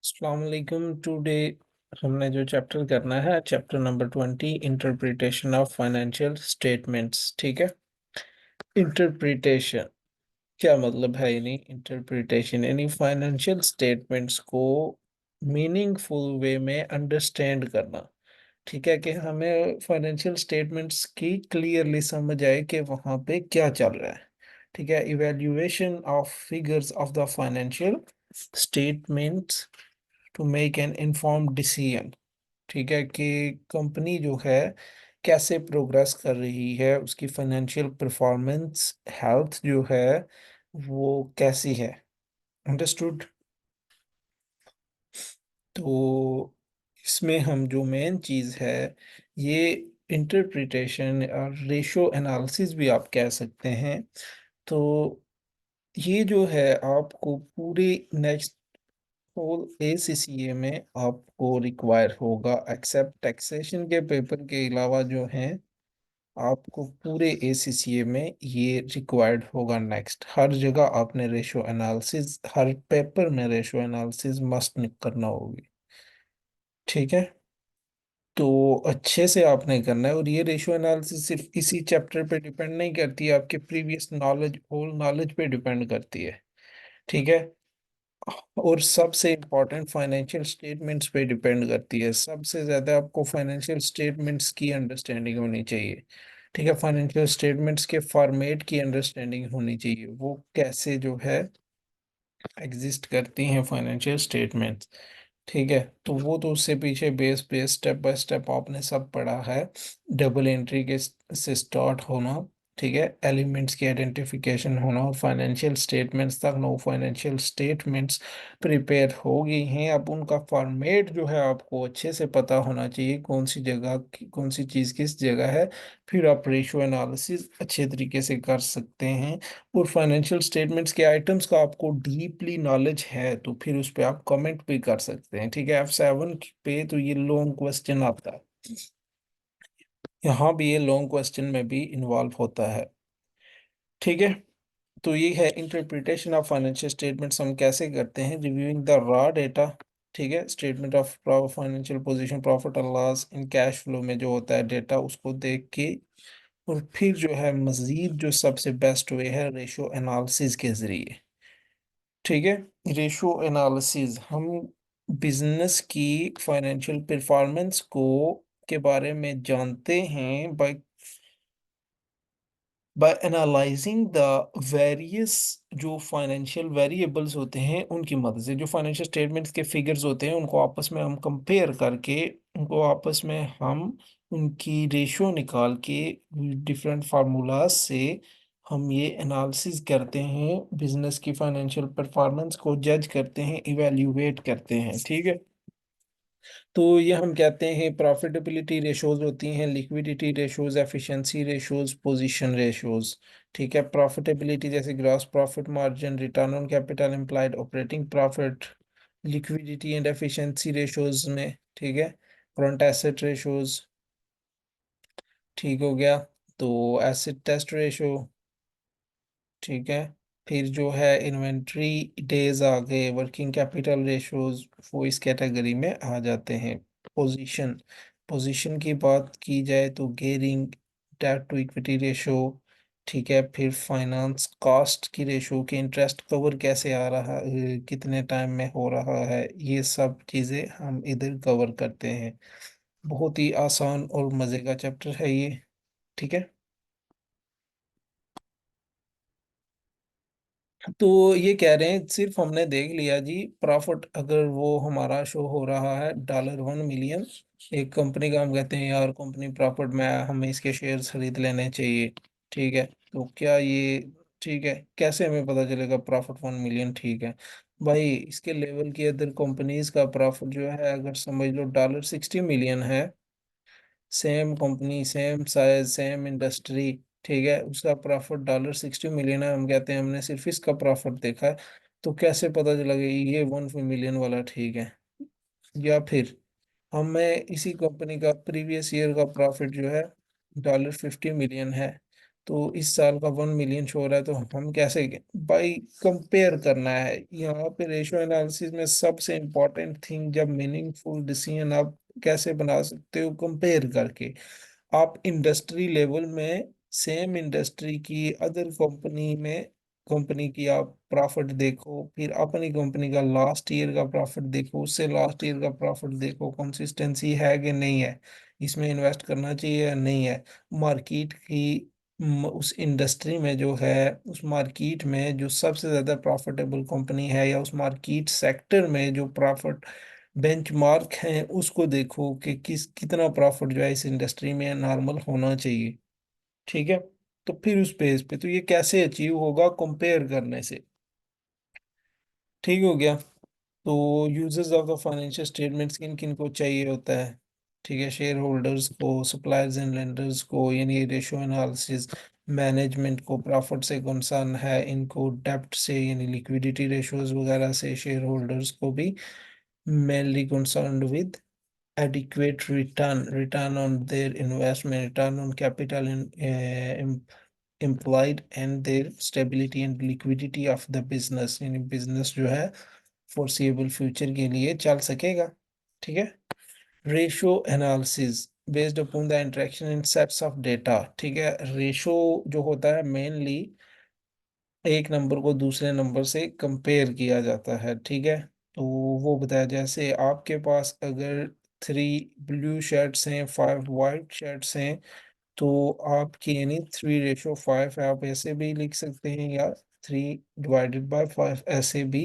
अस्सलाम वालेकुम। टुडे हमने जो चैप्टर करना है, chapter number 20, interpretation of financial statements. ठीक है। इंटरप्रिटेशन क्या मतलब है? यानी इंटरप्रिटेशन यानी फाइनेंशियल स्टेटमेंट्स को मीनिंगफुल वे में अंडरस्टैंड करना। ठीक है, कि हमें फाइनेंशियल स्टेटमेंट्स की क्लियरली समझ आए कि वहाँ पे क्या चल रहा है। ठीक है। Evaluation of figures of the financial statements to make an informed decision. ठीक है, कि कंपनी जो है कैसे प्रोग्रेस कर रही है, उसकी फाइनेंशियल परफॉर्मेंस हेल्थ जो है वो कैसी है। अंडरस्टूड। तो इसमें हम जो मेन चीज़ है, ये इंटरप्रिटेशन और रेशो एनालिसिस भी आप कह सकते हैं। तो ये जो है आपको पूरी नेक्स्ट होल ACCA में आपको रिक्वायर होगा, एक्सेप्ट टैक्सेशन के पेपर के अलावा जो है आपको पूरे ACCA में ये रिक्वायर्ड होगा। नेक्स्ट हर जगह आपने रेशो एनालिसिस, हर पेपर में रेशो एनालिसिस मस्ट करना होगी। ठीक है। तो अच्छे से आपने करना है, और ये रेशो एनालिसिस सिर्फ इसी चैप्टर पे डिपेंड नहीं करती है, आपके प्रीवियस नॉलेज, होल नॉलेज पे डिपेंड करती है। ठीक है। और सबसे इम्पोर्टेंट फाइनेंशियल स्टेटमेंट्स पे डिपेंड करती है। सबसे ज़्यादा आपको फाइनेंशियल स्टेटमेंट्स की अंडरस्टैंडिंग होनी चाहिए। ठीक है। फाइनेंशियल स्टेटमेंट्स के फॉर्मेट की अंडरस्टैंडिंग होनी चाहिए, वो कैसे जो है एग्जिस्ट करती हैं फाइनेंशियल स्टेटमेंट्स। ठीक है। तो वो तो उससे पीछे base base step by step आपने सब पढ़ा है। डबल एंट्री के से स्टार्ट होना, ठीक है, एलिमेंट्स की आइडेंटिफिकेशन होना, और फाइनेंशियल स्टेटमेंट्स तक नो फाइनेंशियल स्टेटमेंट्स प्रिपेयर हो गई हैं। अब उनका फॉर्मेट जो है आपको अच्छे से पता होना चाहिए, कौन सी जगह कौन सी चीज़ किस जगह है। फिर आप रेशो एनालिसिस अच्छे तरीके से कर सकते हैं। और फाइनेंशियल स्टेटमेंट्स के आइटम्स का आपको डीपली नॉलेज है तो फिर उस पर आप कमेंट भी कर सकते हैं। ठीक है। F7 पे तो ये लॉन्ग क्वेश्चन आता है, यहाँ भी ये लॉन्ग क्वेश्चन में भी इन्वॉल्व होता है। ठीक है। तो ये है इंटरप्रिटेशन ऑफ फाइनेंशियल स्टेटमेंट्स। हम कैसे करते हैं? Reviewing the raw data. ठीक है। Statement of financial position, profit और लॉस इन कैश फ्लो में जो होता है डेटा, उसको देख के, और फिर जो है मजीद जो सबसे बेस्ट वे है रेशो एनालिसिस के जरिए। ठीक है। रेशो एनालिसिस हम बिजनेस की फाइनेंशियल परफॉर्मेंस को के बारे में जानते हैं बाय एनालाइजिंग द वेरियस जो फाइनेंशियल वेरिएबल्स होते हैं उनकी मदद से। जो फाइनेंशियल स्टेटमेंट्स के फिगर्स होते हैं उनको आपस में हम कंपेयर करके, उनको आपस में हम उनकी रेशो निकाल के डिफरेंट फार्मूलाज से हम ये एनालिसिस करते हैं, बिजनेस की फाइनेंशियल परफॉर्मेंस को जज करते हैं, इवेल्युएट करते हैं। ठीक है। तो ये हम कहते हैं प्रॉफिटेबिलिटी रेशोज होती हैं, liquidity ratios, efficiency ratios, position ratios. ठीक है। प्रॉफिटेबिलिटी जैसे gross profit margin, return on capital employed, operating profit. Liquidity and efficiency ratios में, ठीक है, करंट एसेट रेशोज। ठीक हो गया। तो एसिड टेस्ट रेशो। ठीक है। फिर जो है इन्वेंट्री डेज आ गए, वर्किंग कैपिटल रेशोज, वो इस कैटेगरी में आ जाते हैं। पोजीशन, पोजीशन की बात की जाए तो gearing, debt to equity ratio. ठीक है। फिर फाइनेंस कॉस्ट की रेशो, कि इंटरेस्ट कवर कैसे आ रहा है, कितने टाइम में हो रहा है, ये सब चीज़ें हम इधर कवर करते हैं। बहुत ही आसान और मज़े का चैप्टर है ये। ठीक है। तो ये कह रहे हैं, सिर्फ हमने देख लिया जी प्रॉफिट, अगर वो हमारा शो हो रहा है $1 मिलियन, एक कंपनी का, हम कहते हैं यार कंपनी प्रॉफिट में है, हमें इसके शेयर्स खरीद लेने चाहिए। ठीक है। तो क्या ये ठीक है? कैसे हमें पता चलेगा प्रॉफिट 1 मिलियन? ठीक है भाई, इसके लेवल की अदर कंपनीज का प्रॉफिट जो है, अगर समझ लो $60 मिलियन है, same company, same size, same industry, ठीक है, उसका प्रॉफिट $60 मिलियन है, हम कहते हैं हमने सिर्फ इसका प्रॉफिट देखा है, तो कैसे पता चला कि ये 1 मिलियन वाला ठीक है? या फिर हमें इसी कंपनी का प्रीवियस ईयर का प्रॉफिट जो है $50 मिलियन है, तो इस साल का 1 मिलियन शो हो रहा है, तो हम कैसे भाई कंपेयर करना है यहाँ पे। रेशियो एनालिसिस में सबसे इम्पोर्टेंट थिंग, जब मीनिंगफुल डिसीजन आप कैसे बना सकते हो, कंपेयर करके। आप इंडस्ट्री लेवल में सेम इंडस्ट्री की अदर कंपनी की आप प्रॉफिट देखो, फिर अपनी कंपनी का लास्ट ईयर का प्रॉफिट देखो, उससे लास्ट ईयर का प्रॉफिट देखो, कंसिस्टेंसी है कि नहीं है, इसमें इन्वेस्ट करना चाहिए या नहीं है। मार्केट की उस इंडस्ट्री में जो है, उस मार्केट में जो सबसे ज्यादा प्रॉफिटेबल कंपनी है, या उस मार्केट सेक्टर में जो प्रॉफिट बेंचमार्क है, उसको देखो कि कितना प्रॉफिट जो है इस इंडस्ट्री में नॉर्मल होना चाहिए। ठीक है। तो फिर उस बेस पे तो ये कैसे अचीव होगा, कंपेयर करने से। ठीक हो गया। तो users of the financial statements किन किन को चाहिए होता है? ठीक है, शेयर होल्डर्स को, सप्लायर्स एंड लेंडर्स को, यानी रेशियो एनालिसिस। मैनेजमेंट को प्रॉफिट से कंसर्न है, इनको डेब्ट से यानी लिक्विडिटी रेशियोज वगैरह से। शेयर होल्डर्स को भी mainly concerned with adequate return on their investment, return on capital employed, and their stability and liquidity of the business, यानी बिजनेस जो है foreseeable फ्यूचर के लिए चल सकेगा। ठीक है। Ratio analysis based upon the interaction in sets of data. ठीक है। रेशो जो होता है मेनली एक नंबर को दूसरे नंबर से कंपेयर किया जाता है। ठीक है। तो वो बताया, जैसे आपके पास अगर 3 ब्लू शर्ट्स हैं, 5 वाइट शर्ट्स हैं, तो आपकी यानी 3:5 है। आप ऐसे भी लिख सकते हैं, या 3/5 ऐसे भी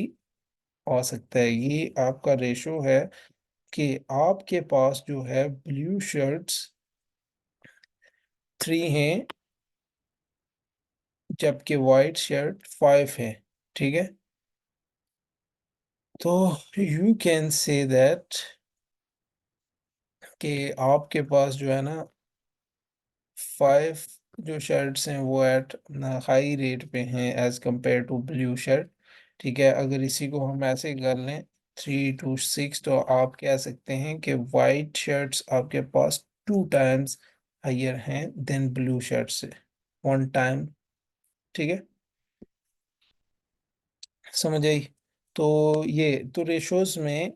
आ सकता है। ये आपका रेशो है कि आपके पास जो है ब्लू शर्ट्स 3 हैं, जबकि वाइट शर्ट 5 है। ठीक है। तो यू कैन से दैट कि आपके पास जो है ना 5 जो शर्ट्स हैं वो एट हाई रेट पे हैं as compare to blue shirt. ठीक है। अगर इसी को हम ऐसे कर लें 3 to 6, तो आप कह सकते हैं कि वाइट शर्ट्स आपके पास 2 times हायर हैं देन ब्लू शर्ट से 1 time। ठीक है। समझ आई? तो ये तो रेशोज में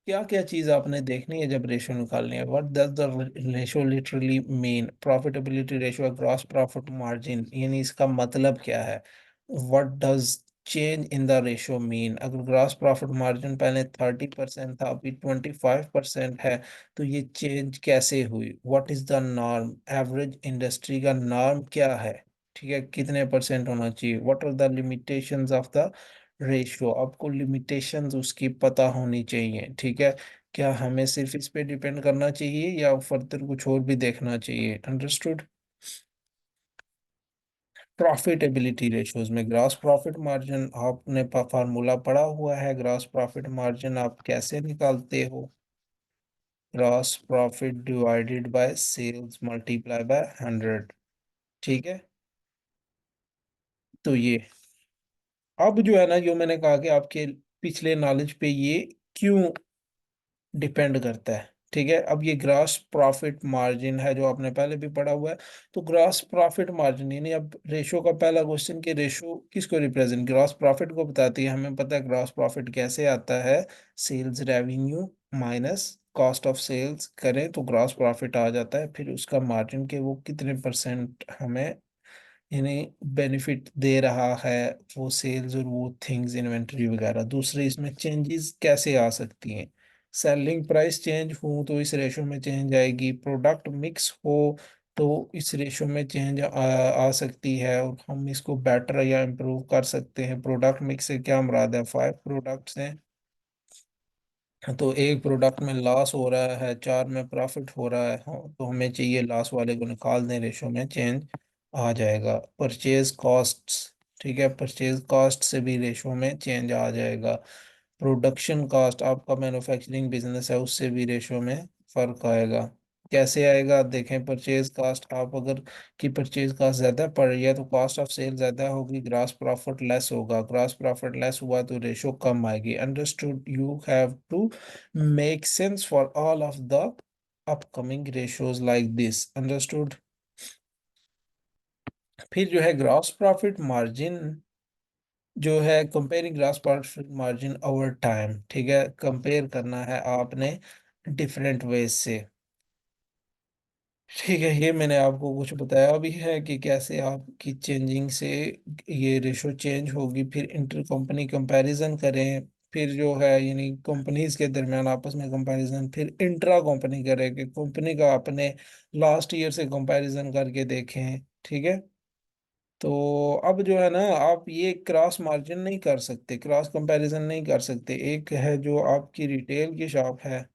क्या क्या चीज आपने देखनी है जब रेशो निकालनी है। What does the ratio literally mean? Profitability ratio, gross profit margin, यानी इसका मतलब क्या है? What does change in the ratio mean? अगर ग्रॉस प्रॉफिट मार्जिन पहले 30% था, अभी 25% है, तो ये चेंज कैसे हुई? What is the norm? Average industry का नॉर्म क्या है? ठीक है, कितने परसेंट होना चाहिए? What are the limitations of the ratio? आपको लिमिटेशंस उसकी पता होनी चाहिए। ठीक है। क्या हमें सिर्फ इस पे डिपेंड करना चाहिए, या फर्दर कुछ और भी देखना चाहिए? अंडरस्टूड। प्रॉफिटेबिलिटी रेशियोज में ग्रॉस प्रॉफिट मार्जिन आपने फार्मूला पढ़ा हुआ है। ग्रॉस प्रॉफिट मार्जिन आप कैसे निकालते हो? Gross profit divided by sales multiply by 100। ठीक है। तो ये अब जो है ना, जो मैंने कहा कि आपके पिछले नॉलेज पे ये क्यों डिपेंड करता है। ठीक है। अब ये ग्रॉस प्रॉफिट मार्जिन है जो आपने पहले भी पढ़ा हुआ है। तो ग्रॉस प्रॉफिट मार्जिन यानी अब रेशो का पहला क्वेश्चन, कि रेशो किसको रिप्रेजेंट, ग्रॉस प्रॉफिट को बताती है। हमें पता है ग्रॉस प्रॉफिट कैसे आता है, sales revenue minus cost of sales करें तो ग्रॉस प्रॉफिट आ जाता है। फिर उसका मार्जिन के वो कितने परसेंट हमें यानी बेनिफिट दे रहा है, वो सेल्स और वो थिंग्स इन्वेंटरी वगैरह। दूसरे इसमें चेंजेस कैसे आ सकती हैं? सेलिंग प्राइस चेंज हो तो इस रेशो में चेंज आएगी। प्रोडक्ट मिक्स हो तो इस रेशो में चेंज आ सकती है, और हम इसको बेटर या इम्प्रूव कर सकते हैं। प्रोडक्ट मिक्स से क्या मुराद है? 5 प्रोडक्ट्स हैं, तो एक प्रोडक्ट में लॉस हो रहा है, 4 में प्रॉफिट हो रहा है। हाँ, तो हमें चाहिए लॉस वाले को निकाल दें, रेशो में चेंज आ जाएगा। परचेज कॉस्ट्स, ठीक है, परचेज कॉस्ट से भी रेशो में चेंज आ जाएगा। प्रोडक्शन कॉस्ट, आपका मैन्युफैक्चरिंग बिजनेस है, उससे भी रेशो में फर्क आएगा। कैसे आएगा देखें। परचेज कास्ट, आप अगर की परचेज कास्ट ज्यादा पड़ रही है तो कॉस्ट ऑफ सेल ज्यादा होगी, ग्रॉस प्रॉफिट लेस होगा। ग्रॉस प्रॉफिट लेस हुआ तो रेशो कम आएगी। Understood? You have to make sense for all of the upcoming ratios like this. Understood? फिर जो है ग्रॉस प्रॉफिट मार्जिन जो है, comparing gross profit margin over time, ठीक है, कंपेयर करना है आपने डिफरेंट वेज से। ठीक है, ये मैंने आपको कुछ बताया भी है कि कैसे आपकी चेंजिंग से ये रेशो चेंज होगी। फिर इंटर कंपनी कंपैरिजन करें, फिर जो है यानी कंपनीज के दरमियान आपस में कंपैरिजन, फिर इंट्रा कंपनी करें कि कंपनी का अपने लास्ट ईयर से कंपैरिजन करके देखें। ठीक है, तो अब जो है ना, आप ये क्रॉस मार्जिन नहीं कर सकते, क्रॉस कंपैरिजन नहीं कर सकते। एक है जो आपकी रिटेल की शॉप है,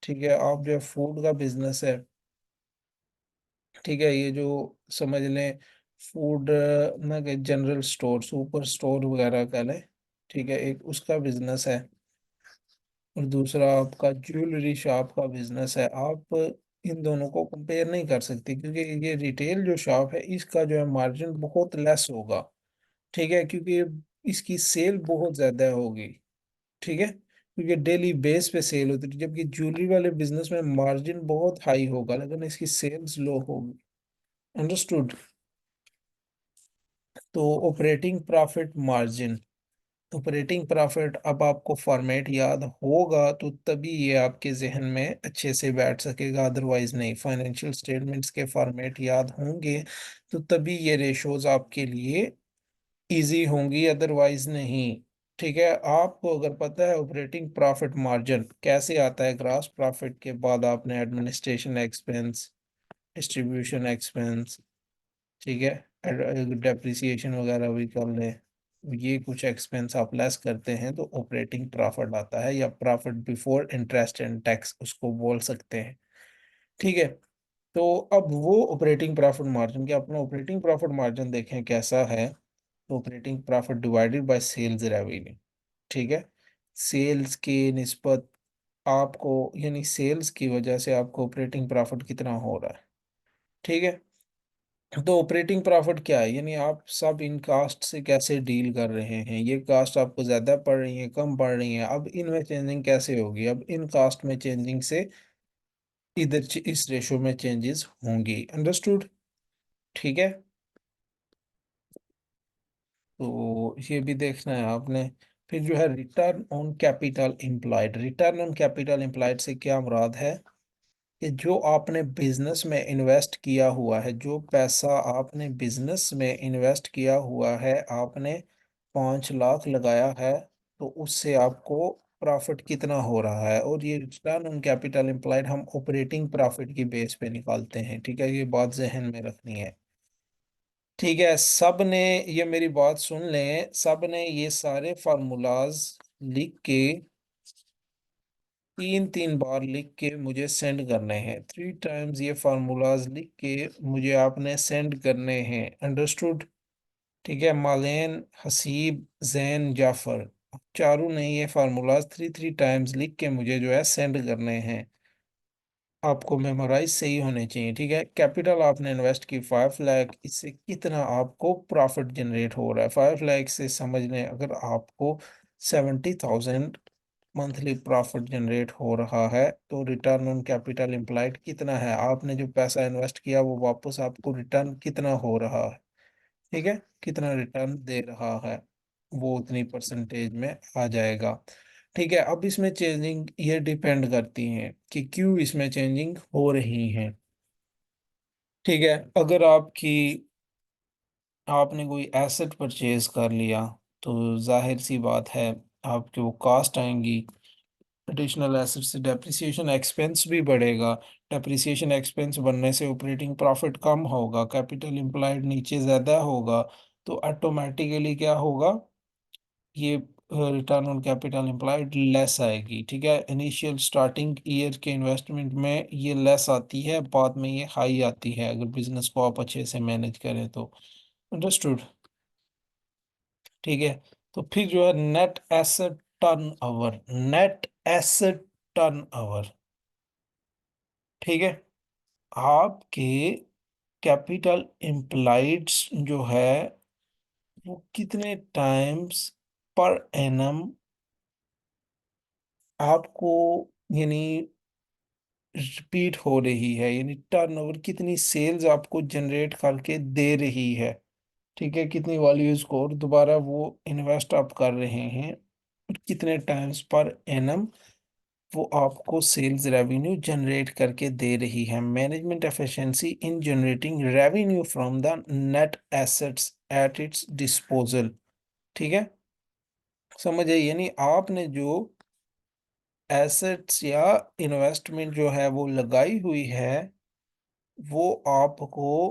ठीक है, आप जो फूड का बिजनेस है, ठीक है, ये जो समझ लें फूड ना कि जनरल स्टोर, सुपर स्टोर वगैरह का लें, ठीक है, एक उसका बिजनेस है, और दूसरा आपका ज्वेलरी शॉप का बिजनेस है। आप इन दोनों को कंपेयर नहीं कर सकते, क्योंकि ये रिटेल जो शॉप है इसका जो है मार्जिन बहुत लेस होगा, ठीक है, क्योंकि इसकी सेल बहुत ज़्यादा होगी, ठीक है, क्योंकि डेली बेस पे सेल होती है, जबकि ज्वेलरी वाले बिजनेस में मार्जिन बहुत हाई होगा लेकिन इसकी सेल्स लो होगी। अंडरस्टूड। तो operating profit margin, operating profit, अब आपको फॉर्मेट याद होगा तो तभी ये आपके जहन में अच्छे से बैठ सकेगा, अदरवाइज नहीं। फाइनेंशियल स्टेटमेंट्स के फॉर्मेट याद होंगे तो तभी ये रेशोज आपके लिए इजी होंगी, अदरवाइज नहीं। ठीक है, आपको अगर पता है ऑपरेटिंग प्रॉफिट मार्जिन कैसे आता है, ग्रॉस प्रॉफिट के बाद आपने एडमिनिस्ट्रेशन एक्सपेंस, डिस्ट्रीब्यूशन एक्सपेंस, ठीक है, डेप्रिसिएशन वगैरह भी कर ले, ये कुछ एक्सपेंस आप लेस करते हैं तो ऑपरेटिंग प्रॉफिट आता है, या profit before interest and tax उसको बोल सकते हैं। ठीक है, तो अब वो ऑपरेटिंग प्रॉफिट मार्जिन के अपना ऑपरेटिंग प्रॉफिट मार्जिन देखें कैसा है। तो operating profit divided by sales revenue, ठीक है, सेल्स की निस्बत आपको, यानी सेल्स की वजह से आपको ऑपरेटिंग प्रॉफिट कितना हो रहा है। ठीक है, तो ऑपरेटिंग प्रॉफिट क्या है, यानी आप सब इन कास्ट से कैसे डील कर रहे हैं, ये कास्ट आपको ज्यादा पड़ रही है कम पड़ रही है, अब इनमें चेंजिंग कैसे होगी, अब इन कास्ट में चेंजिंग से इधर इस रेशो में चेंजेस होंगी। अंडरस्टूड। ठीक है, तो ये भी देखना है आपने। फिर जो है return on capital employed, return on capital employed से क्या मुराद है कि जो आपने बिजनेस में इन्वेस्ट किया हुआ है, जो पैसा आपने बिजनेस में इन्वेस्ट किया हुआ है, आपने 5 लाख लगाया है, तो उससे आपको प्रॉफिट कितना हो रहा है, और ये रिटर्न ऑन कैपिटल एम्प्लॉयड हम ऑपरेटिंग प्रॉफिट की बेस पे निकालते हैं। ठीक है, ये बात जहन में रखनी है। ठीक है, सब ने, ये मेरी बात सुन लें, सब ने ये सारे फार्मूलाज लिख के 3 3 बार लिख के मुझे सेंड करने हैं, 3 टाइम्स ये फार्मूलाज लिख के मुझे आपने सेंड करने हैं। अंडरस्टूड। ठीक है, मालेन, हसीब, जैन, जाफर, चारों ने ये फार्मूलाज 3 3 टाइम्स लिख के मुझे जो है सेंड करने हैं। आपको मेमोराइज सही होने चाहिए। ठीक है, कैपिटल आपने इन्वेस्ट की 5 लाख, इससे कितना आपको प्रॉफिट जनरेट हो रहा है, 5 लाख से समझ लें अगर आपको 70,000 मंथली प्रॉफिट जनरेट हो रहा है, तो रिटर्न ऑन कैपिटल एम्प्लॉयड कितना है, आपने जो पैसा इन्वेस्ट किया वो वापस आपको रिटर्न कितना हो रहा है, ठीक है, कितना रिटर्न दे रहा है, वो उतनी परसेंटेज में आ जाएगा। ठीक है, अब इसमें चेंजिंग ये डिपेंड करती हैं कि क्यों इसमें चेंजिंग हो रही है। ठीक है, अगर आपने कोई एसेट परचेज कर लिया तो जाहिर सी बात है आपके वो कास्ट आएंगी, एडिशनल एसेट से डेप्रिसिएशन एक्सपेंस भी बढ़ेगा, डेप्रिसिएशन एक्सपेंस बढ़ने से ऑपरेटिंग प्रॉफिट कम होगा, कैपिटल एम्प्लॉयड नीचे ज़्यादा होगा, तो ऑटोमेटिकली क्या होगा, ये return on capital employed less आएगी। ठीक है, इनिशियल स्टार्टिंग ईयर के इन्वेस्टमेंट में ये लेस आती है, बाद में ये हाई आती है अगर बिजनेस को आप अच्छे से मैनेज करें तो। अंडरस्टूड। ठीक है, तो फिर जो है net asset turn over, net asset turn over, ठीक है, आपके कैपिटल एम्प्लॉयड्स जो है वो कितने टाइम्स पर एनम आपको, यानी रिपीट हो रही है, यानी टर्नओवर कितनी सेल्स आपको जनरेट करके दे रही है। ठीक है, कितनी वैल्यूज को और दोबारा वो इन्वेस्ट आप कर रहे हैं, और कितने टाइम्स पर एनम वो आपको सेल्स रेवेन्यू जनरेट करके दे रही है। Management efficiency in generating revenue from the net assets at its disposal. ठीक है, समझ आई, यानी आपने जो एसेट्स या इन्वेस्टमेंट जो है वो लगाई हुई है, वो आपको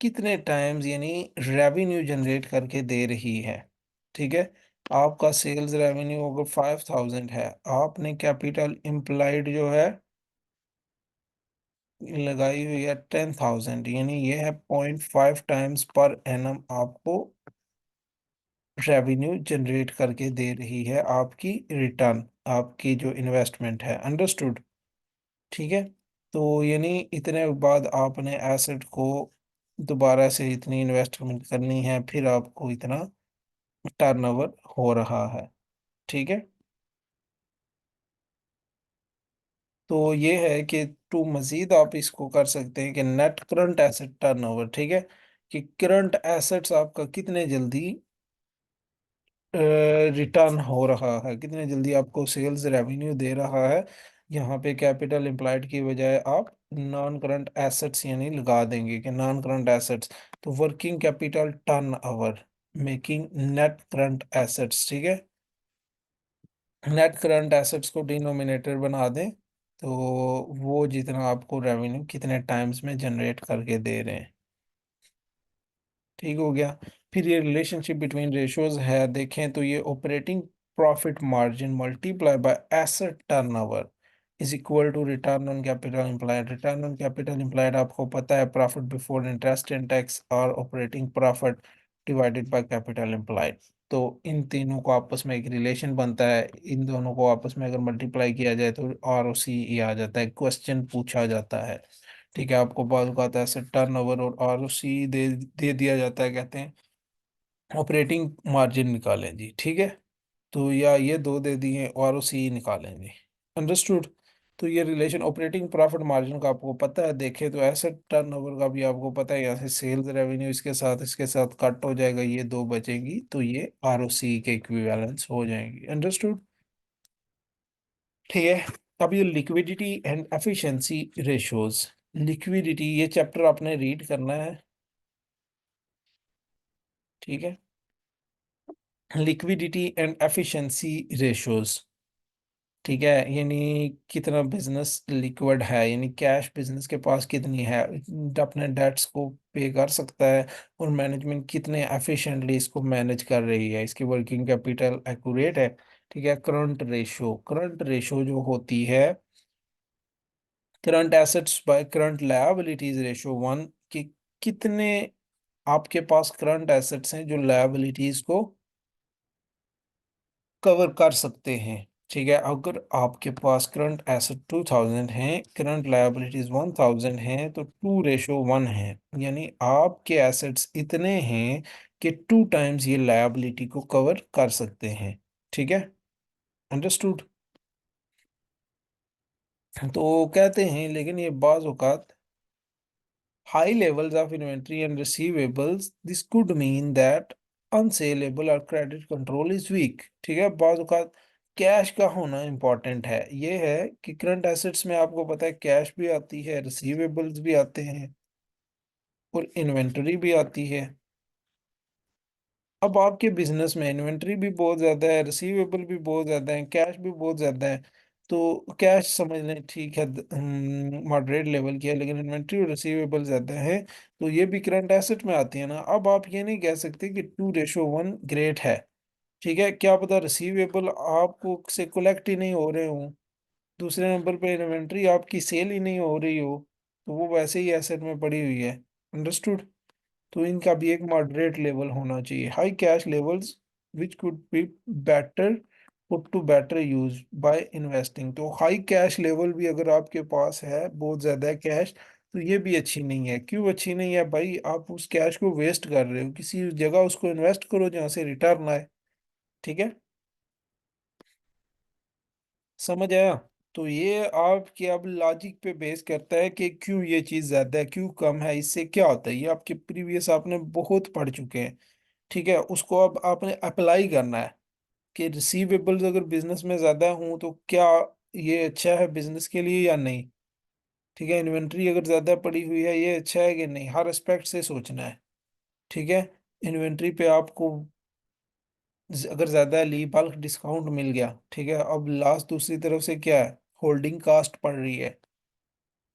कितने टाइम्स यानी रेवेन्यू जनरेट करके दे रही है। ठीक है, आपका सेल्स रेवेन्यू अगर 5000 है, आपने कैपिटल इम्प्लाइड जो है लगाई हुई है 10,000, यानी ये है 0.5 टाइम्स पर एनम आपको रेवेन्यू जनरेट करके दे रही है आपकी रिटर्न, आपकी जो इन्वेस्टमेंट है। अंडरस्टूड। ठीक है, तो यानी इतने बाद आपने एसेट को दोबारा से इतनी इन्वेस्टमेंट करनी है, फिर आपको इतना टर्नओवर हो रहा है। ठीक है, तो ये है कि टू मजीद आप इसको कर सकते हैं कि नेट करंट एसेट टर्नओवर। ठीक है, कि करंट एसेट्स आपका कितने जल्दी रिटर्न हो रहा है, कितने जल्दी आपको सेल्स रेवेन्यू दे रहा है। यहाँ पे कैपिटल एम्प्लॉयड की बजाय आप नॉन करंट एसेट्स यानी लगा देंगे कि नॉन करंट एसेट्स, तो working capital turn over making net current assets. ठीक है, नेट करंट एसेट्स को डिनोमिनेटर बना दें, तो वो जितना आपको रेवेन्यू कितने टाइम्स में जनरेट करके दे रहे हैं। ठीक हो गया। फिर ये रिलेशनशिप बिटवीन रेशियोज है, देखें तो ये operating profit margin multiply by asset turnover is equal to return on capital employed. Return on capital employed आपको पता है profit before interest and tax और operating profit divided by capital employed. तो इन तीनों को आपस में एक रिलेशन बनता है, इन दोनों को आपस में अगर मल्टीप्लाई किया जाए तो ROCE आ जाता है, क्वेश्चन पूछा जाता है। ठीक है, आपको बहुत कहता है एसेट टर्नओवर और ROCE दे दिया जाता है, कहते हैं ऑपरेटिंग मार्जिन निकालें जी। ठीक है, तो या ये दो दे दिए ROCE निकालें जी। अंडरस्टूड। तो ये रिलेशन ऑपरेटिंग प्रॉफिट मार्जिन का आपको पता है, देखें तो एसेट टर्नओवर का भी आपको पता है, यहाँ से सेल्स रेवेन्यू इसके साथ कट हो जाएगा, ये दो बचेंगी, तो ये ROCE के इक्विवेलेंस हो जाएंगी। अंडरस्टूड। ठीक है, अब ये liquidity and efficiency ratios. Liquidity ये चैप्टर आपने रीड करना है। ठीक है, लिक्विडिटी एंड एफिशिएंसी रेशियोज। ठीक है, यानी कितना बिजनेस लिक्विड है, यानी कैश बिजनेस के पास कितनी है, अपने डेट्स को पे कर सकता है, और मैनेजमेंट कितने एफिशिएंटली इसको मैनेज कर रही है, इसकी वर्किंग कैपिटल एक्यूरेट है। ठीक है, करंट रेशो जो होती है current assets bye current liabilities ratio 1, कि कितने आपके पास करंट एसेट्स हैं जो लायबिलिटीज को कवर कर सकते हैं। ठीक है, अगर आपके पास करंट एसेट 2000 हैं, करंट लायबिलिटीज 1000 हैं, तो 2:1 है, यानी आपके एसेट्स इतने हैं कि 2 टाइम्स ये लायबिलिटी को कवर कर सकते हैं। ठीक है, अंडरस्टूड। तो कहते हैं, लेकिन ये बाज औकात high levels of inventory and receivables, this could mean that unsaleable or credit control is weak। ठीक है, बाज़ औक़ात कैश का होना इम्पोर्टेंट है, ये है कि करंट एसेट्स में आपको पता है कैश भी आती है, रिसीवेबल्स भी आते हैं, और इन्वेंटरी भी आती है। अब आपके बिजनेस में इन्वेंटरी भी बहुत ज़्यादा है, रिसीवेबल भी बहुत ज़्यादा है, कैश भी बहुत ज़्यादा है। तो कैश समझ लें ठीक है, मॉडरेट लेवल की है, लेकिन इन्वेंटरी और रिसीवेबल ज़्यादा है, तो ये भी करंट एसेट में आती है ना। अब आप ये नहीं कह सकते कि 2:1 ग्रेट है। ठीक है, क्या पता रिसीवेबल आपको से कलेक्ट ही नहीं हो रहे हो, दूसरे नंबर पे इन्वेंटरी आपकी सेल ही नहीं हो रही हो, तो वो वैसे ही एसेट में पड़ी हुई है। अंडरस्टूड। तो इनका भी एक मॉडरेट लेवल होना चाहिए। High cash levels which could be better put to better use by investing. तो हाई कैश लेवल भी अगर आपके पास है, बहुत ज़्यादा है कैश, तो ये भी अच्छी नहीं है। क्यों अच्छी नहीं है भाई, आप उस कैश को वेस्ट कर रहे हो, किसी जगह उसको इन्वेस्ट करो जहाँ से रिटर्न आए। ठीक है, समझ आया। तो ये आपके अब लॉजिक पे बेस करता है कि क्यों ये चीज़ ज़्यादा है, क्यों कम है, इससे क्या होता है। ये आपके प्रीवियस आपने बहुत पढ़ चुके हैं, ठीक है? उसको अब आपने अप्लाई करना है कि रिसीवेबल्स अगर बिज़नेस में ज़्यादा हों तो क्या ये अच्छा है बिज़नेस के लिए या नहीं? ठीक है? इन्वेंटरी अगर ज़्यादा पड़ी हुई है, ये अच्छा है कि नहीं? हर एस्पेक्ट से सोचना है, ठीक है? इन्वेंटरी पे आपको अगर ज़्यादा ली बल्क डिस्काउंट मिल गया, ठीक है? अब लास्ट दूसरी तरफ से क्या है? होल्डिंग कॉस्ट पड़ रही है।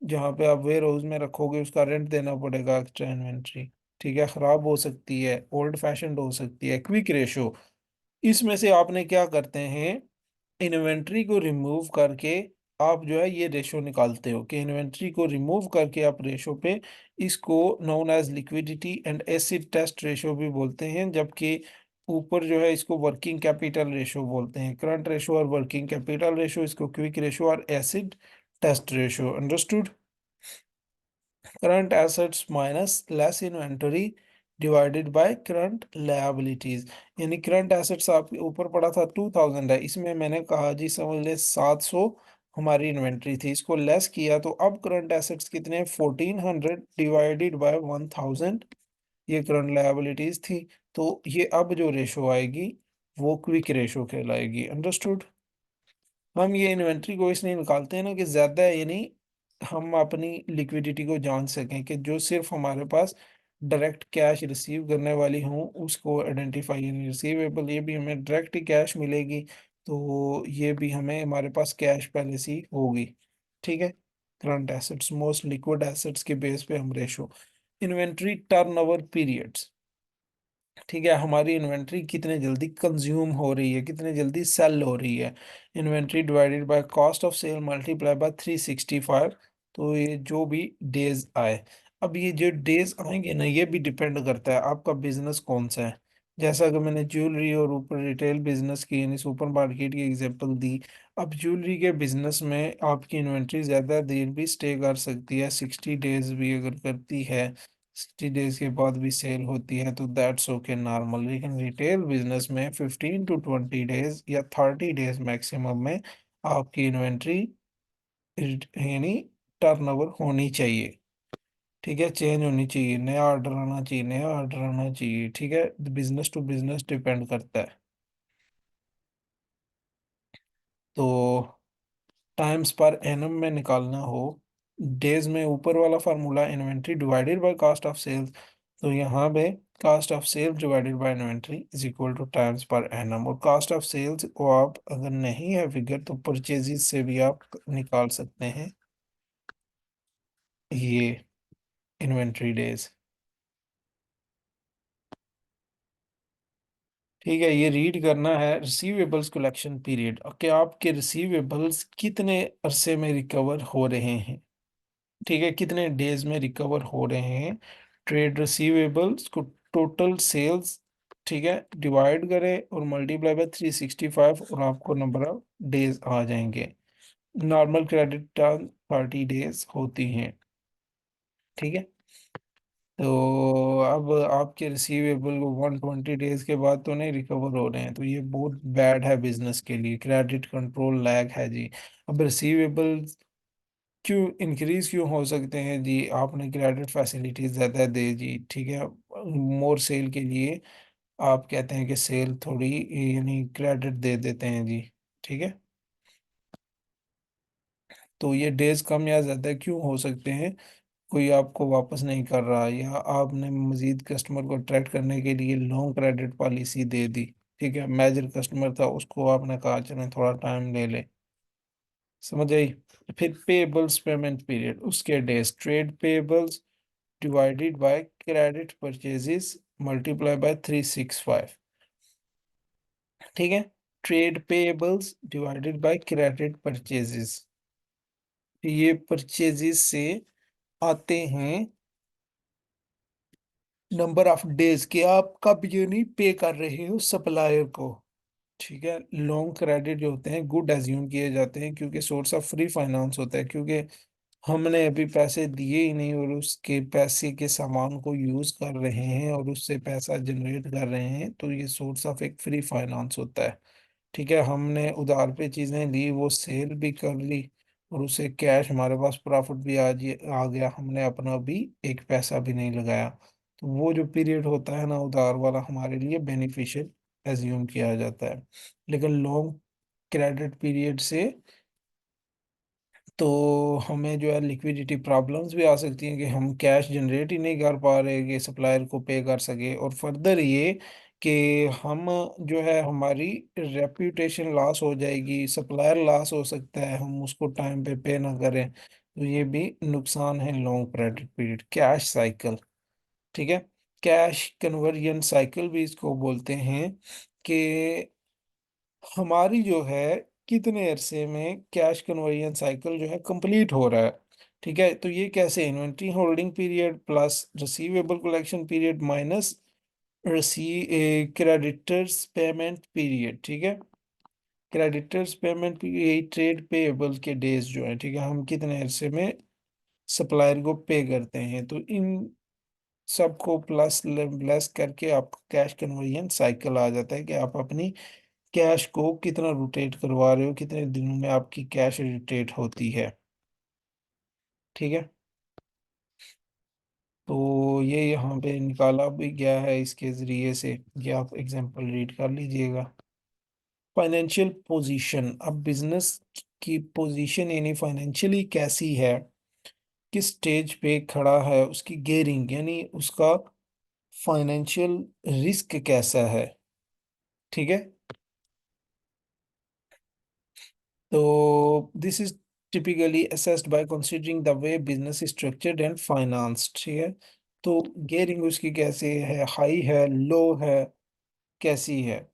जहाँ पे आप वेयर हाउस में रखोगे उसका रेंट देना पड़ेगा, एक्स्ट्रा इन्वेंट्री, ठीक है? खराब हो सकती है, ओल्ड फैशन्ड हो सकती है। क्विक रेशो, इसमें से आपने क्या करते हैं, इन्वेंट्री को रिमूव करके आप जो है ये रेशो निकालते हो कि इन्वेंट्री को रिमूव करके आप रेशो पे, इसको known as liquidity and acid test ratio भी बोलते हैं, जबकि ऊपर जो है इसको वर्किंग कैपिटल रेशो बोलते हैं। करंट रेशो और वर्किंग कैपिटल रेशो, इसको क्विक रेशो और acid test ratio. Understood? Current assets minus less inventory divided by current liabilities. यानी करंट एसेट्स आपके ऊपर पड़ा था 2000 है, इसमें मैंने कहा जी समझ ले 700 हमारी इन्वेंट्री थी, इसको लेस किया तो अब करंट एसेट्स कितने, 1400 डिवाइडेड बाय 1000, ये करंट लायबिलिटीज थी। तो ये अब जो रेशो आएगी वो क्विक रेशो कहलाएगी। अंडरस्टूड? हम ये इन्वेंट्री को इसलिए निकालते हैं ना कि ज़्यादा है, यानी हम अपनी लिक्विडिटी को जान सकें कि जो सिर्फ हमारे पास डायरेक्ट कैश रिसीव करने वाली हों उसको आइडेंटिफाई, यानी रिसीवेबल ये भी हमें डायरेक्ट ही कैश मिलेगी, तो ये भी हमें हमारे पास कैश पहले से ही होगी, ठीक है? Current assets most liquid assets के बेस पे हम रेशो। इन्वेंट्री टर्नओवर पीरियड्स, ठीक है? हमारी इन्वेंट्री कितने जल्दी कंज्यूम हो रही है, कितने जल्दी सेल हो रही है। Inventory divided by cost of sale multiply by 365, तो ये जो भी डेज आए। अब ये जो डेज आएंगे ना, ये भी डिपेंड करता है आपका बिजनेस कौन सा है। जैसा कि मैंने ज्वेलरी और ऊपर रिटेल बिजनेस की यानी सुपर मार्केट की एग्जांपल दी। अब ज्वेलरी के बिजनेस में आपकी इन्वेंट्री ज़्यादा देर भी स्टे कर सकती है, 60 डेज भी अगर करती है, 60 डेज के बाद भी सेल होती है, तो दैट्स ओके नॉर्मल। लेकिन रिटेल बिजनेस में 15 to 20 डेज या 30 डेज मैक्सिमम में आपकी इन्वेंट्री यानी टर्नओवर होनी चाहिए, ठीक है? चेंज होनी चाहिए, नया ऑर्डर आना चाहिए, नया ऑर्डर आना चाहिए, ठीक है? बिजनेस टू बिजनेस डिपेंड करता है। तो टाइम्स पर एनम में निकालना हो, डेज में ऊपर वाला formula inventory divided by cost of sales, तो यहाँ पे cost of sales divided by inventory is equal to times per annum. और कास्ट ऑफ सेल्स को आप अगर नहीं है फिगर तो परचेजेस से भी आप निकाल सकते हैं ये इन्वेंट्री डेज, ठीक है? ये रीड करना है रिसीवेबल्स कलेक्शन पीरियड कि आपके रिसीवेबल्स कितने अरसे में रिकवर हो रहे हैं, ठीक है? कितने डेज में रिकवर हो रहे हैं। ट्रेड रिसीवेबल्स को टोटल सेल्स, ठीक है, डिवाइड करें और मल्टीप्लाई बाय 365 और आपको नंबर ऑफ डेज आ जाएंगे। नॉर्मल क्रेडिट टर्म 30 डेज होती हैं, ठीक है? तो अब आपके रिसीवेबल 120 डेज के बाद तो नहीं रिकवर हो रहे हैं, तो ये बहुत बैड है बिजनेस के लिए, क्रेडिट कंट्रोल लैग है जी। अब रिसीवेबल क्यों इंक्रीज क्यों हो सकते हैं जी, आपने क्रेडिट फैसिलिटीज ज़्यादा दे जी, ठीक है? मोर सेल के लिए आप कहते हैं कि सेल थोड़ी यानी क्रेडिट दे देते हैं जी, ठीक है? तो ये डेज कम या ज़्यादा क्यों हो सकते हैं, कोई आपको वापस नहीं कर रहा या आपने मजीद कस्टमर को अट्रैक्ट करने के लिए लॉन्ग क्रेडिट पॉलिसी दे दी, ठीक है? मेजर कस्टमर था उसको आपने कहा चलें थोड़ा टाइम ले ले, समझ आई? फिर पेबल्स पेमेंट पीरियड, उसके days, trade payables divided by credit purchases multiply by 365, ठीक है? Trade payables divided by credit purchases, ये परचेजेस से आते हैं नंबर ऑफ डेज के आप कब यूनी पे कर रहे हो सप्लायर को, ठीक है? लॉन्ग क्रेडिट जो होते हैं गुड एज्यूम किए जाते हैं क्योंकि सोर्स ऑफ फ्री फाइनेंस होता है, क्योंकि हमने अभी पैसे दिए ही नहीं और उसके पैसे के सामान को यूज कर रहे हैं और उससे पैसा जनरेट कर रहे हैं, तो ये सोर्स ऑफ एक फ्री फाइनेंस होता है, ठीक है, हमने उधार पे चीजें ली, वो सेल भी कर ली, और उसे कैश हमारे पास प्रॉफिट भी आ गया, हमने अपना भी एक पैसा भी नहीं लगाया। तो वो जो पीरियड होता है ना उधार वाला, हमारे लिए बेनिफिशियल एज्यूम किया जाता है। लेकिन लॉन्ग क्रेडिट पीरियड से तो हमें जो है लिक्विडिटी प्रॉब्लम्स भी आ सकती हैं कि हम कैश जनरेट ही नहीं कर पा रहे कि सप्लायर को पे कर सके, और फर्दर ये कि हम जो है हमारी रेप्यूटेशन लॉस हो जाएगी, सप्लायर लॉस हो सकता है, हम उसको टाइम पे ना करें, तो ये भी नुकसान है long credit period. Cash cycle, ठीक है, कैश कन्वर्जन साइकिल भी इसको बोलते हैं कि हमारी जो है कितने अरसे में कैश कन्वर्जन साइकिल जो है कंप्लीट हो रहा है। ठीक है, तो ये कैसे, inventory holding period plus receivable collection period minus creditors payment period. ठीक है, क्रेडिटर्स पेमेंट यही ट्रेड पेएबल के डेज जो है, ठीक है, हम कितने अरसे में सप्लायर को पे करते हैं, तो इन सबको प्लस लेस करके आपका कैश कन्वर्जन साइकिल आ जाता है कि आप अपनी कैश को कितना रोटेट करवा रहे हो, कितने दिनों में आपकी कैश रोटेट होती है। ठीक है, तो ये यहाँ पे निकाला भी गया है इसके जरिए से, ये आप एग्जांपल रीड कर लीजिएगा। फाइनेंशियल पोजीशन, अब बिजनेस की पोजीशन यानी फाइनेंशियली कैसी है, किस स्टेज पे खड़ा है, उसकी गेयरिंग यानी उसका फाइनेंशियल रिस्क कैसा है। ठीक है, तो this is typically assessed by considering the way business is structured and financed. ठीक है, तो गेयरिंग उसकी कैसे है, हाई है, लो है, कैसी है।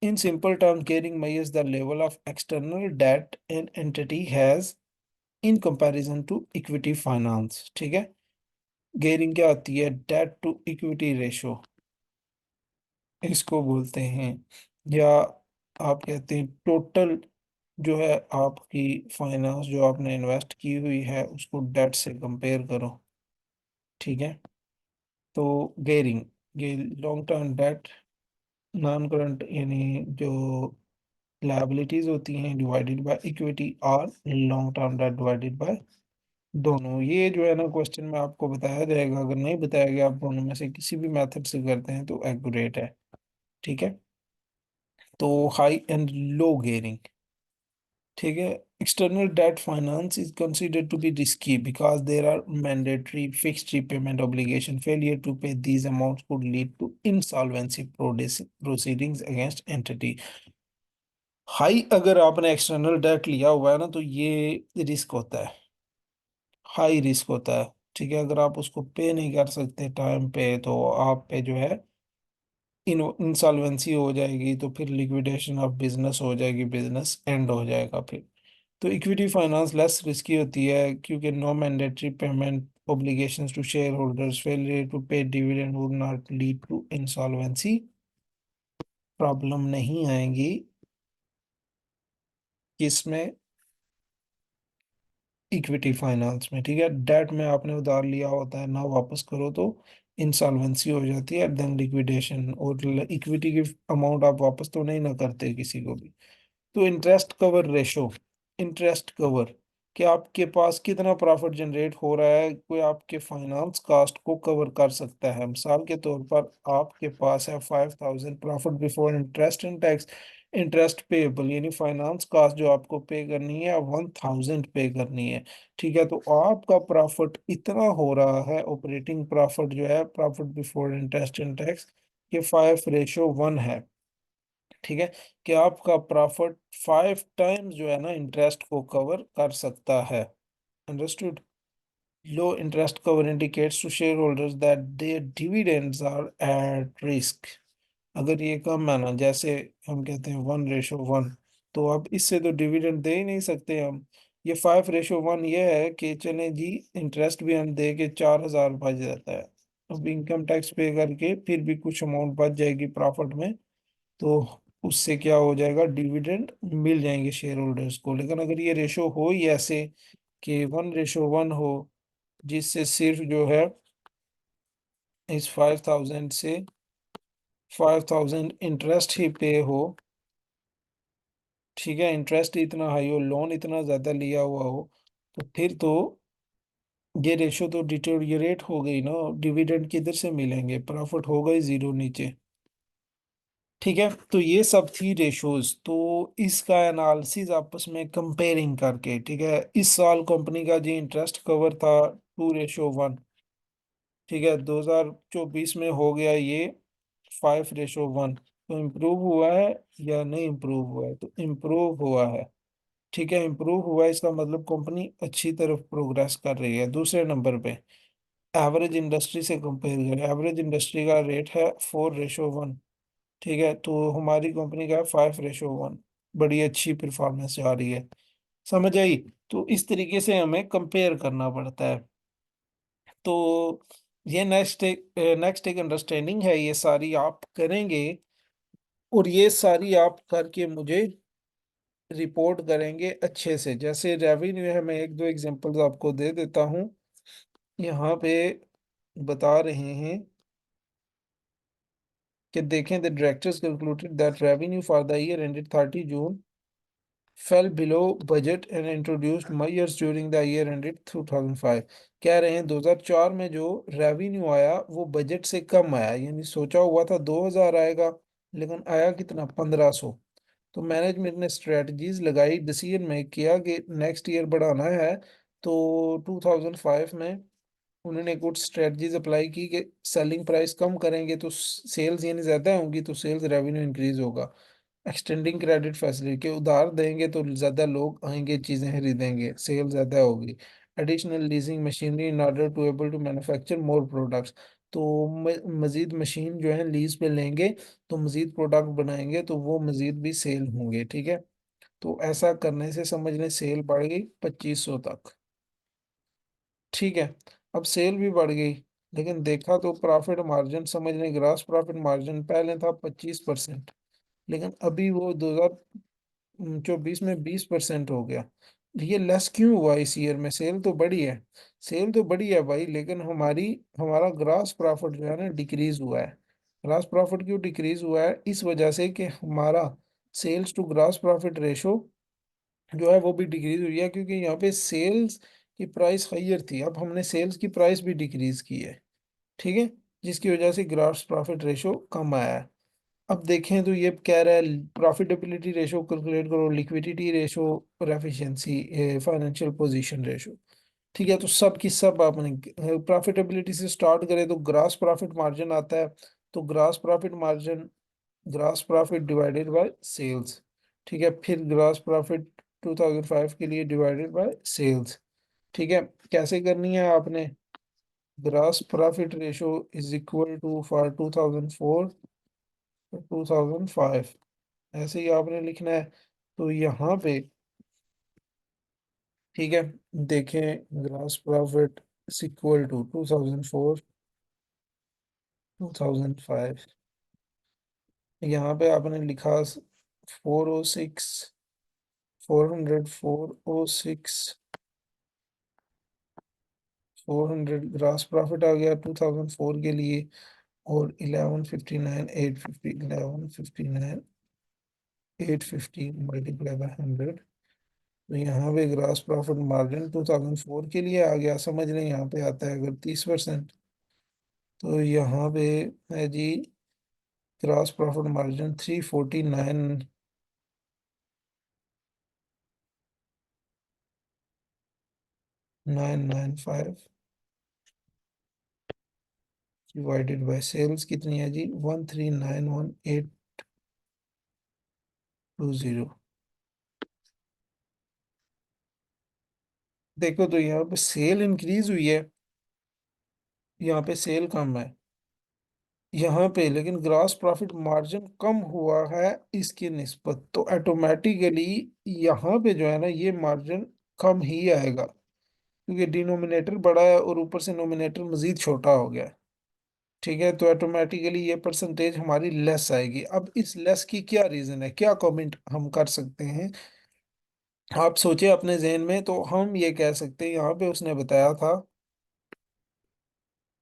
In simple term, gearing measures the level of external debt an entity has in comparison to equity finance। ठीक है, गेयरिंग क्या होती है, डेट टू इक्विटी रेशो इसको बोलते हैं, या आप कहते हैं टोटल जो है आपकी फाइनेंस जो आपने इन्वेस्ट की हुई है उसको डेट से कंपेयर करो। ठीक है, तो गेयरिंग, ये long term debt, non current यानी जो लायबिलिटीज होती हैं डिवाइडेड बाय इक्विटी, और long term debt divided by दोनों। ये जो है ना क्वेश्चन में आपको बताया जाएगा, अगर नहीं बताया गया आप दोनों में से किसी भी मेथड से करते हैं तो एक्यूरेट है। ठीक है, तो हाई एंड लो गेयरिंग। ठीक है, external debt finance is considered to be risky because there are mandatory fixed repayment obligation. Failure to pay these amounts could lead to insolvency proceedings against entity। High अगर आपने external debt लिया हुआ है ना तो ये रिस्क होता है, हाई रिस्क होता है। ठीक है, अगर आप उसको पे नहीं कर सकते टाइम पे तो आप पे जो है इंसॉल्वेंसी हो जाएगी, तो फिर लिक्विडेशन ऑफ बिजनेस हो जाएगी, बिजनेस एंड हो जाएगा फिर। तो इक्विटी फाइनेंस लेस रिस्की होती है क्योंकि no mandatory payment obligations to shareholders, failure to pay dividend would not lead to insolvency, problem नहीं आएंगी किसमें, इक्विटी फाइनेंस में। ठीक है, डेट में आपने उधार लिया होता है ना, वापस करो तो इंसॉल्वेंसी हो जाती है, देन लिक्विडेशन, और इक्विटी की अमाउंट आप वापस तो नहीं ना करते किसी को भी। तो interest cover ratio, interest cover, कि आपके पास कितना प्रॉफिट जनरेट हो रहा है, कोई आपके फाइनेंस कॉस्ट को कवर कर सकता है। मिसाल के तौर पर आपके पास है 5000 profit before interest and tax, interest payable यानी फाइनेंस कॉस्ट जो आपको पे करनी है 1000 पे करनी है। ठीक है, तो आपका प्रॉफिट इतना हो रहा है, ऑपरेटिंग प्रॉफिट जो है, profit before interest and tax, ये 5:1 है। ठीक है, कि आपका प्रॉफिट 5 टाइम्स जो है ना इंटरेस्ट को कवर कर सकता है। Understood. Low interest cover indicates to shareholders that their dividends are at risk. अगर ये कम है ना, जैसे हम कहते हैं 1:1, तो अब इससे तो डिविडेंड दे ही नहीं सकते हम। ये 5:1 ये है कि चले जी, इंटरेस्ट भी हम दे के 4000 बच जाता है, अब इनकम टैक्स पे करके फिर भी कुछ अमाउंट बच जाएगी प्रॉफिट में, तो उससे क्या हो जाएगा, डिविडेंड मिल जाएंगे शेयर होल्डर्स को। लेकिन अगर ये रेशो हो ही ऐसे कि 1:1 हो, जिससे सिर्फ जो है इस 5000 से 5000 इंटरेस्ट ही पे हो, ठीक है, इंटरेस्ट इतना हाई हो, लोन इतना ज़्यादा लिया हुआ हो, तो फिर तो ये रेशो तो डिटेरियोरेट हो गई ना। डिविडेंड किधर से मिलेंगे, प्रॉफिट होगा ही जीरो नीचे। ठीक है, तो ये सब थी रेशोज। तो इसका एनालिसिस आपस में कंपेयरिंग करके, ठीक है, इस साल कंपनी का जो इंटरेस्ट कवर था 2:1। ठीक है, 2024 में हो गया ये 5:1। तो इम्प्रूव हुआ है या नहीं इम्प्रूव हुआ है? तो इम्प्रूव हुआ है। ठीक है, इम्प्रूव हुआ है, इसका मतलब कंपनी अच्छी तरफ प्रोग्रेस कर रही है। दूसरे नंबर पे एवरेज इंडस्ट्री से कंपेयर करें, एवरेज इंडस्ट्री का रेट है 4:1। ठीक है, तो हमारी कंपनी का है 5:1। बड़ी अच्छी परफॉर्मेंस आ रही है। समझ आई? तो इस तरीके से हमें कंपेयर करना पड़ता है। तो ये नेक्स्ट एक अंडरस्टैंडिंग है, ये सारी आप करेंगे और ये सारी आप करके मुझे रिपोर्ट करेंगे अच्छे से। जैसे रेवेन्यू है, मैं एक दो एग्जांपल्स आपको दे देता हूँ। यहाँ पे बता रहे हैं कि देखें, the directors concluded that revenue for the year ended 30 June fell below budget and introduced measures during the year ended 2005। कह रहे हैं 2004 में जो रेवेन्यू आया वो बजट से कम आया, यानी सोचा हुआ था 2000 आएगा, लेकिन आया कितना, 1500। तो मैनेजमेंट ने स्ट्रेटजीज लगाई, डिसीजन मेक किया कि नेक्स्ट ईयर बढ़ाना है। तो 2005 में उन्होंने कुछ स्ट्रेटजीज अप्लाई की कि सेलिंग प्राइस कम करेंगे तो सेल्स यानी ज़्यादा होंगी, तो सेल्स रेवेन्यू इंक्रीज होगा। एक्सटेंडिंग क्रेडिट फैसिलिटी के उधार देंगे तो ज़्यादा लोग आएंगे, चीज़ें खरीदेंगे, सेल ज़्यादा होगी। Additional leasing machinery in order to able to manufacture more products. तो मज़ीद मशीन जो है लीज पे लेंगे, तो मज़ीद प्रोडक्ट बनाएंगे तो वो मज़ीद भी सेल होंगे। ठीक है, तो ऐसा करने से समझ लें सेल बढ़ गई 2500 तक। ठीक है, अब सेल भी बढ़ गई, लेकिन देखा तो प्रॉफिट मार्जिन, समझ लें ग्रास प्रॉफिट मार्जिन पहले था 25%, लेकिन अभी वो 2024 में 20% हो गया। ये लेस क्यों हुआ इस ईयर में? सेल तो बढ़ी है, सेल तो बढ़ी है भाई, लेकिन हमारा ग्रास प्रॉफिट जो है ना डिक्रीज हुआ है। ग्रास प्रॉफिट क्यों डिक्रीज हुआ है? इस वजह से कि हमारा sales to gross profit ratio जो है वो भी डिक्रीज हुई है, क्योंकि यहाँ पे सेल्स की प्राइस हाइयर थी, अब हमने सेल्स की प्राइस भी डिक्रीज की है। ठीक है, जिसकी वजह से ग्रास प्रॉफिट रेशो कम आया है। अब देखें तो ये कह रहा है प्रॉफिटेबिलिटी रेशो कैलकुलेट करो, लिक्विडिटी रेशो और एफिशिएंसी, फाइनेंशियल पोजीशन रेशो। ठीक है, तो सब की सब आपने प्रॉफिटेबिलिटी से स्टार्ट करें तो ग्रास प्रॉफिट मार्जिन आता है। तो gross profit divided by sales. ठीक है, फिर ग्रास प्रॉफिट 2005 के लिए डिवाइडेड बाय सेल्स। ठीक है, कैसे करनी है आपने? Gross profit ratio is equal to for 2004 2005, ऐसे ही आपने लिखना है। तो यहाँ पे ठीक है, देखें gross profit is equal to 2004 2005। यहाँ पे आपने लिखा 406 400 ग्रास प्रॉफिट आ गया 2004 के लिए। और 1159 मल्टीप्लाई बाय 100। तो यहाँ पे ग्रास प्रॉफिट मार्जिन 2004 के लिए आ गया। समझ लें यहाँ पे आता है अगर 30%, तो यहाँ पे है जी gross profit margin 349,995 divided by sales कितनी है जी, 1391820। देखो तो यहाँ पे सेल इंक्रीज हुई है, यहाँ पे सेल कम है यहाँ पे, लेकिन ग्रॉस प्रॉफिट मार्जिन कम हुआ है इसकी निस्बत, तो ऑटोमेटिकली यहाँ पे जो है ना ये मार्जिन कम ही आएगा, क्योंकि डिनोमिनेटर बड़ा है और ऊपर से नोमिनेटर मजीद छोटा हो गया है। ठीक है, तो ऑटोमेटिकली ये परसेंटेज हमारी लेस आएगी। अब इस लेस की क्या रीज़न है, क्या कमेंट हम कर सकते हैं? आप सोचे अपने जहन में, तो हम ये कह सकते हैं यहाँ पे उसने बताया था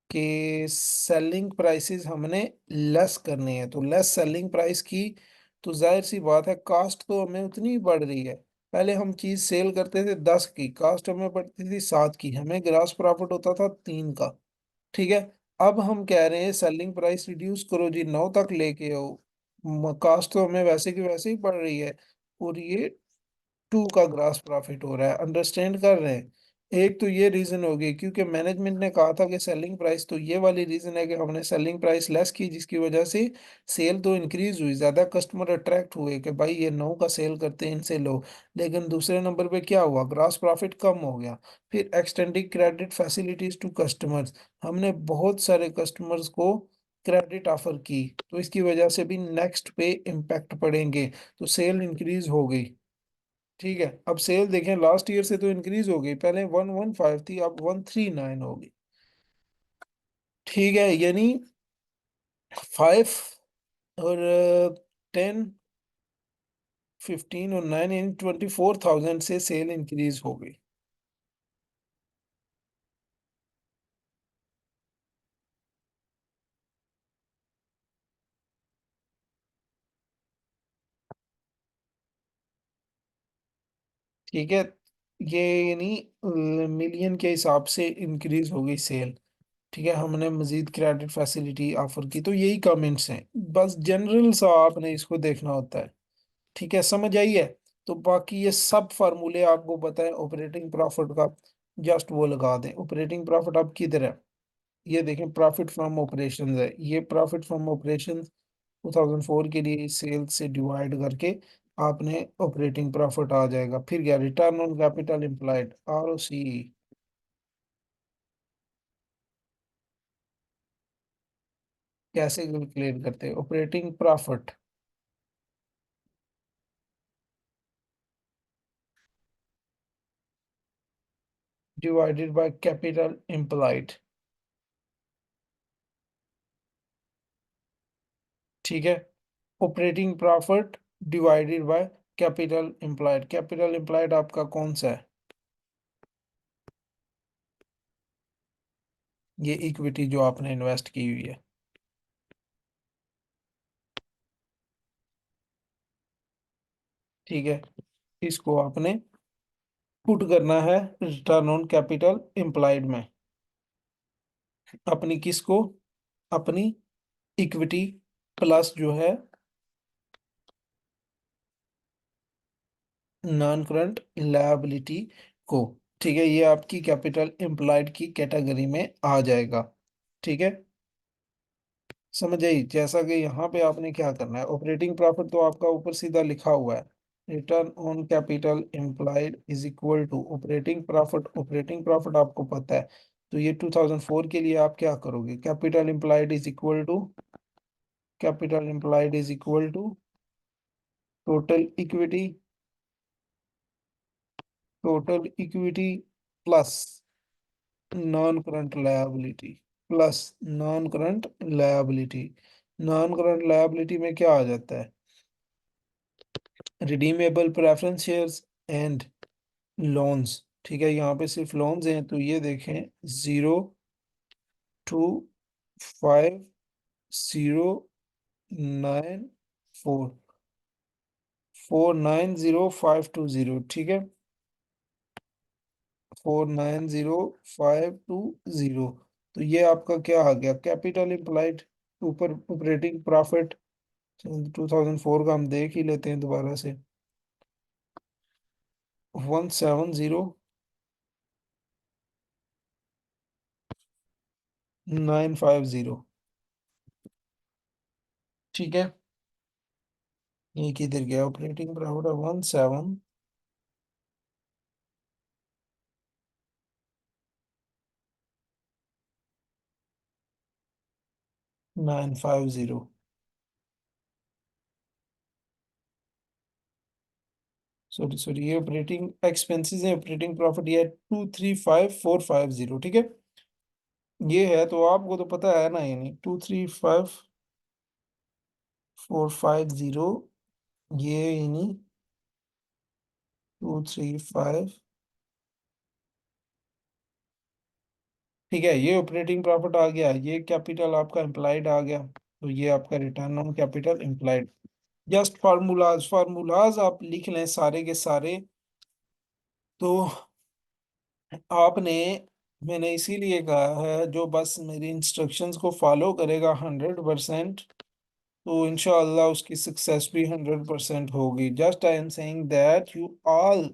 कि सेलिंग प्राइसेस हमने लेस करनी है, तो लेस सेलिंग प्राइस की तो जाहिर सी बात है कास्ट तो हमें उतनी ही बढ़ रही है। पहले हम चीज सेल करते थे 10 की, कास्ट हमें पड़ती थी 7 की, हमें ग्रास प्रॉफिट होता था 3 का। ठीक है। अब हम कह रहे हैं सेलिंग प्राइस रिड्यूस करो जी, 9 तक लेके आओ। कास्ट तो हमें वैसे की वैसे ही पड़ रही है, और ये 2 का ग्रास प्रॉफिट हो रहा है। अंडरस्टैंड कर रहे हैं? एक तो ये रीजन होगी क्योंकि मैनेजमेंट ने कहा था कि सेलिंग प्राइस, तो ये वाली रीजन है कि हमने सेलिंग प्राइस लेस की, जिसकी वजह से सेल तो इंक्रीज हुई, ज्यादा कस्टमर अट्रैक्ट हुए कि भाई ये 9 का सेल करते हैं, इनसे लो। लेकिन दूसरे नंबर पे क्या हुआ, ग्रास प्रॉफिट कम हो गया। फिर extending credit facilities to customers, हमने बहुत सारे कस्टमर्स को क्रेडिट ऑफर की, तो इसकी वजह से भी नेक्स्ट पे इम्पैक्ट पड़ेंगे, तो सेल इंक्रीज हो गई। ठीक है। अब सेल देखें लास्ट ईयर से तो इंक्रीज हो गई, पहले 115 थी, अब 139 हो गई। ठीक है, यानी 5 और 10, 15 और 9 यानी 24,000 से सेल इंक्रीज हो गई। ठीक है, ये यानी मिलियन के हिसाब से इंक्रीज हो गई सेल। ठीक है, हमने मजीद क्रेडिट फैसिलिटी ऑफर की, तो यही कमेंट्स हैं। बस जनरल सा आपने इसको देखना होता है। ठीक है, समझ आई है? तो बाकी ये सब फार्मूले आपको पता है ऑपरेटिंग प्रॉफिट का, जस्ट वो लगा दें। ऑपरेटिंग प्रॉफिट अब किधर है, ये देखें, प्रॉफिट फ्रॉम ऑपरेशंस है, ये प्रॉफिट फ्रॉम ऑपरेशंस 2004 के लिए सेल्स से डिवाइड करके आपने ऑपरेटिंग प्रॉफिट आ जाएगा। फिर क्या, return on capital employed, ROCE। कैसे कैलकुलेट करते हैं operating profit? Divided by capital employed. ठीक है, operating profit divided by capital employed. Capital employed आपका कौन सा है? ये इक्विटी जो आपने इन्वेस्ट की हुई है। ठीक है, इसको आपने पुट करना है रिटर्न ऑन कैपिटल एम्प्लॉयड में। अपनी किसको? अपनी इक्विटी प्लस जो है नॉन करंट लायबिलिटी को। ठीक है, ये आपकी कैपिटल एम्प्लॉयड की कैटेगरी में आ जाएगा। ठीक है, समझ आई? जैसा कि यहाँ पे आपने क्या करना है, ऑपरेटिंग प्रॉफिट तो आपका ऊपर सीधा लिखा हुआ है, return on capital employed is equal to operating profit. Operating profit आपको पता है, तो ये 2004 के लिए आप क्या करोगे, capital employed is equal to total equity, total equity plus non current liability, plus non current liability. Non current liability में क्या आ जाता है, redeemable preference shares and loans. ठीक है, यहाँ पे सिर्फ लोन्स हैं, तो ये देखें, 025094, 490520। ठीक है, 490520। तो ये आपका क्या आ गया, कैपिटल एम्प्लॉयड ऊपर ऑपरेटिंग प्रॉफिट। 2004 का हम देख ही लेते हैं दोबारा से, 170950। ठीक है, ये किधर गया, ऑपरेटिंग प्रॉफिट 170950। सॉरी सॉरी, ये ऑपरेटिंग एक्सपेंसेस है, ऑपरेटिंग प्रॉफिट ये 235450। ठीक है, ये है, तो आपको तो पता है ना, यानी 235450, ये यानी 235। ठीक है, ये ऑपरेटिंग प्रॉफिट आ गया, ये कैपिटल आपका एम्प्लॉयड आ गया, तो ये आपका return on capital employed. Just formulas formulas आप लिख लें सारे के सारे। तो आपने, मैंने इसीलिए कहा है जो बस मेरी इंस्ट्रक्शंस को फॉलो करेगा 100%, तो इंशाअल्लाह उसकी सक्सेस भी 100% होगी। Just I am saying that you all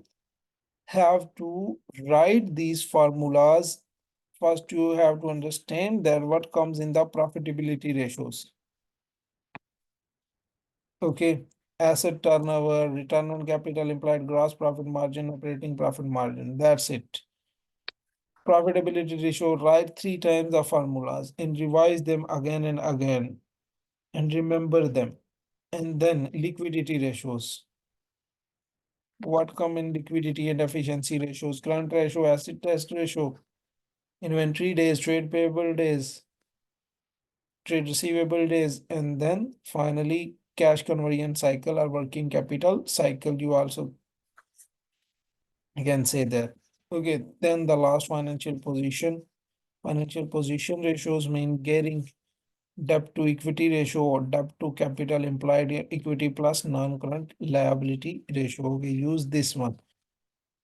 have to write these formulas. First, you have to understand that what comes in the profitability ratios. Okay, asset turnover, return on capital employed, gross profit margin, operating profit margin. That's it. Profitability ratio, write 3 times the formulas and revise them again and again and remember them. And then liquidity ratios. What come in liquidity and efficiency ratios? Current ratio, asset test ratio, inventory days, trade payable days, trade receivable days, and then finally cash conversion cycle or working capital cycle. You also can say that. Okay, then the last financial position. Financial position ratios mean gearing, debt to equity ratio or debt to capital employed equity plus non-current liability ratio. Okay, use this one.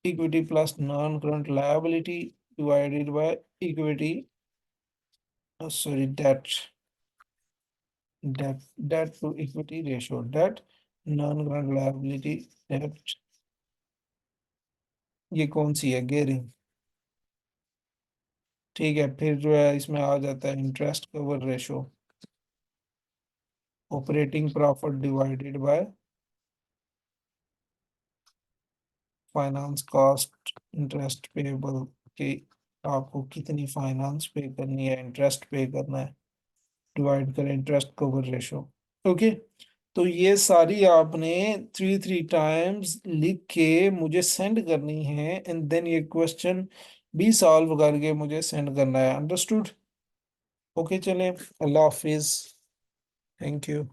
Equity plus non-current liability divided by equity, sorry, debt to equity ratio, debt non-current liability debt, ये कौन सी है, gearing. ठीक है, फिर जो है इसमें आ जाता है interest cover ratio, operating profit divided by finance cost, interest payable की आपको कितनी फाइनेंस पे करनी है, इंटरेस्ट पे करना है, डिवाइड करें इंटरेस्ट कवर रेशो। ओके, तो ये सारी आपने 3 3 टाइम्स लिख के मुझे सेंड करनी है एंड देन ये क्वेश्चन भी सॉल्व करके मुझे सेंड करना है। अंडरस्टूड? ओके, चलें, अल्लाह हाफिज। Thank you.